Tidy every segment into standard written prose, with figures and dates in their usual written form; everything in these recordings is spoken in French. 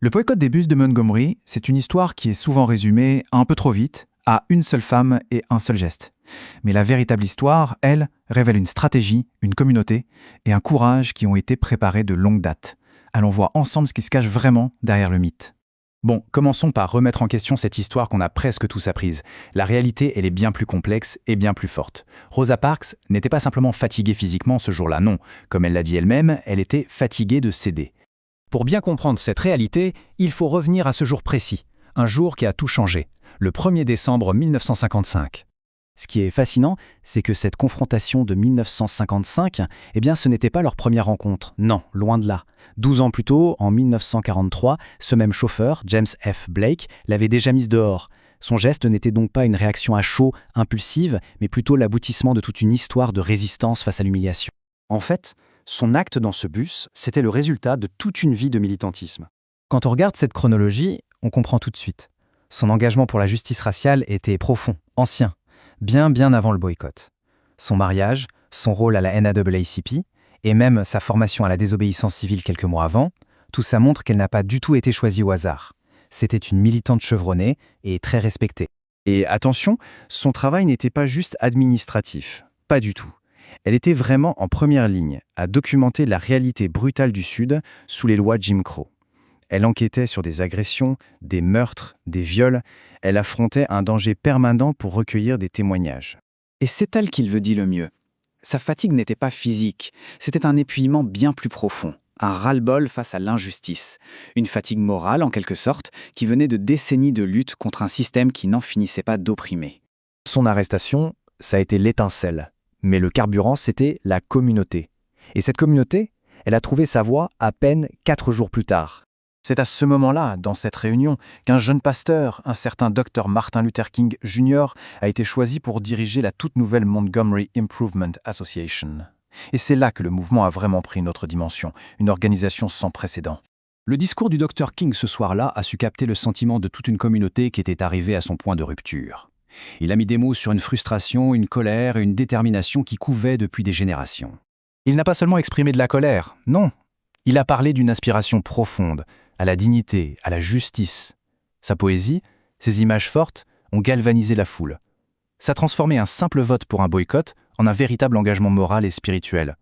Le boycott des bus de Montgomery, c'est une histoire qui est souvent résumée un peu trop vite à une seule femme et un seul geste. Mais la véritable histoire, elle, révèle une stratégie, une communauté et un courage qui ont été préparés de longue date. Allons voir ensemble ce qui se cache vraiment derrière le mythe. Bon, commençons par remettre en question cette histoire qu'on a presque tous apprise. La réalité, elle est bien plus complexe et bien plus forte. Rosa Parks n'était pas simplement fatiguée physiquement ce jour-là, non. Comme elle l'a dit elle-même, elle était fatiguée de céder. Pour bien comprendre cette réalité, il faut revenir à ce jour précis, un jour qui a tout changé, le 1er décembre 1955. Ce qui est fascinant, c'est que cette confrontation de 1955, ce n'était pas leur première rencontre. Non, loin de là. 12 ans plus tôt, en 1943, ce même chauffeur, James F. Blake, l'avait déjà mise dehors. Son geste n'était donc pas une réaction à chaud, impulsive, mais plutôt l'aboutissement de toute une histoire de résistance face à l'humiliation. En fait, son acte dans ce bus, c'était le résultat de toute une vie de militantisme. Quand on regarde cette chronologie, on comprend tout de suite. Son engagement pour la justice raciale était profond, ancien, bien avant le boycott. Son mariage, son rôle à la NAACP, et même sa formation à la désobéissance civile quelques mois avant, tout ça montre qu'elle n'a pas du tout été choisie au hasard. C'était une militante chevronnée et très respectée. Et attention, son travail n'était pas juste administratif, pas du tout. Elle était vraiment en première ligne à documenter la réalité brutale du Sud sous les lois Jim Crow. Elle enquêtait sur des agressions, des meurtres, des viols. Elle affrontait un danger permanent pour recueillir des témoignages. Et c'est elle qui le dit le mieux. Sa fatigue n'était pas physique, c'était un épuisement bien plus profond, un ras-le-bol face à l'injustice. Une fatigue morale, en quelque sorte, qui venait de décennies de lutte contre un système qui n'en finissait pas d'opprimer. Son arrestation, ça a été l'étincelle. Mais le carburant, c'était la communauté. Et cette communauté, elle a trouvé sa voie à peine 4 jours plus tard. C'est à ce moment-là, dans cette réunion, qu'un jeune pasteur, un certain Dr Martin Luther King Jr., a été choisi pour diriger la toute nouvelle Montgomery Improvement Association. Et c'est là que le mouvement a vraiment pris une autre dimension, une organisation sans précédent. Le discours du Dr King ce soir-là a su capter le sentiment de toute une communauté qui était arrivée à son point de rupture. Il a mis des mots sur une frustration, une colère et une détermination qui couvaient depuis des générations. Il n'a pas seulement exprimé de la colère, non. Il a parlé d'une aspiration profonde, à la dignité, à la justice. Sa poésie, ses images fortes, ont galvanisé la foule. Ça a transformé un simple vote pour un boycott en un véritable engagement moral et spirituel.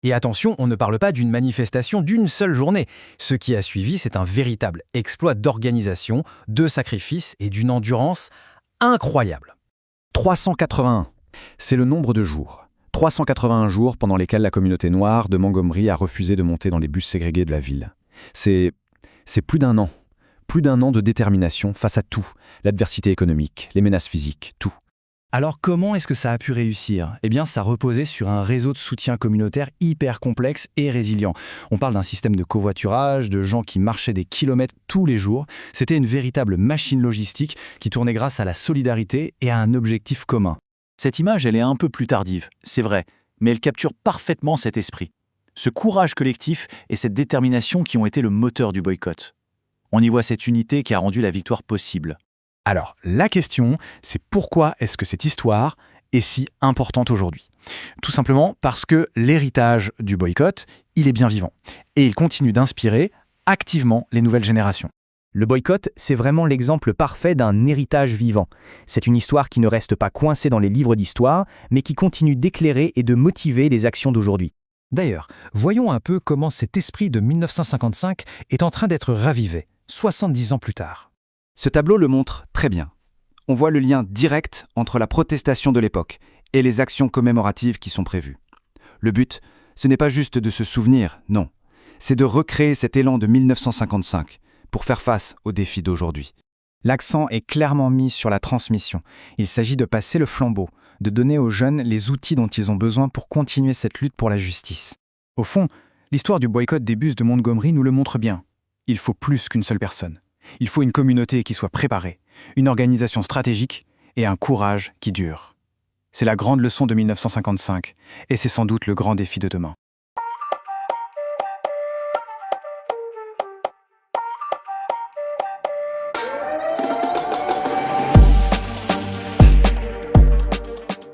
Et attention, on ne parle pas d'une manifestation d'une seule journée. Ce qui a suivi, c'est un véritable exploit d'organisation, de sacrifice et d'une endurance incroyable. 381, c'est le nombre de jours. 381 jours pendant lesquels la communauté noire de Montgomery a refusé de monter dans les bus ségrégés de la ville. C'est plus d'un an. Plus d'un an de détermination face à tout. L'adversité économique, les menaces physiques, tout. Alors comment est-ce que ça a pu réussir ? Ça reposait sur un réseau de soutien communautaire hyper complexe et résilient. On parle d'un système de covoiturage, de gens qui marchaient des kilomètres tous les jours. C'était une véritable machine logistique qui tournait grâce à la solidarité et à un objectif commun. Cette image, elle est un peu plus tardive, c'est vrai, mais elle capture parfaitement cet esprit. Ce courage collectif et cette détermination qui ont été le moteur du boycott. On y voit cette unité qui a rendu la victoire possible. Alors, la question, c'est pourquoi est-ce que cette histoire est si importante aujourd'hui ? Tout simplement parce que l'héritage du boycott, il est bien vivant. Et il continue d'inspirer activement les nouvelles générations. Le boycott, c'est vraiment l'exemple parfait d'un héritage vivant. C'est une histoire qui ne reste pas coincée dans les livres d'histoire, mais qui continue d'éclairer et de motiver les actions d'aujourd'hui. D'ailleurs, voyons un peu comment cet esprit de 1955 est en train d'être ravivé, 70 ans plus tard. Ce tableau le montre très bien. On voit le lien direct entre la protestation de l'époque et les actions commémoratives qui sont prévues. Le but, ce n'est pas juste de se souvenir, non. C'est de recréer cet élan de 1955 pour faire face aux défis d'aujourd'hui. L'accent est clairement mis sur la transmission. Il s'agit de passer le flambeau, de donner aux jeunes les outils dont ils ont besoin pour continuer cette lutte pour la justice. Au fond, l'histoire du boycott des bus de Montgomery nous le montre bien. Il faut plus qu'une seule personne. Il faut une communauté qui soit préparée, une organisation stratégique et un courage qui dure. C'est la grande leçon de 1955, et c'est sans doute le grand défi de demain.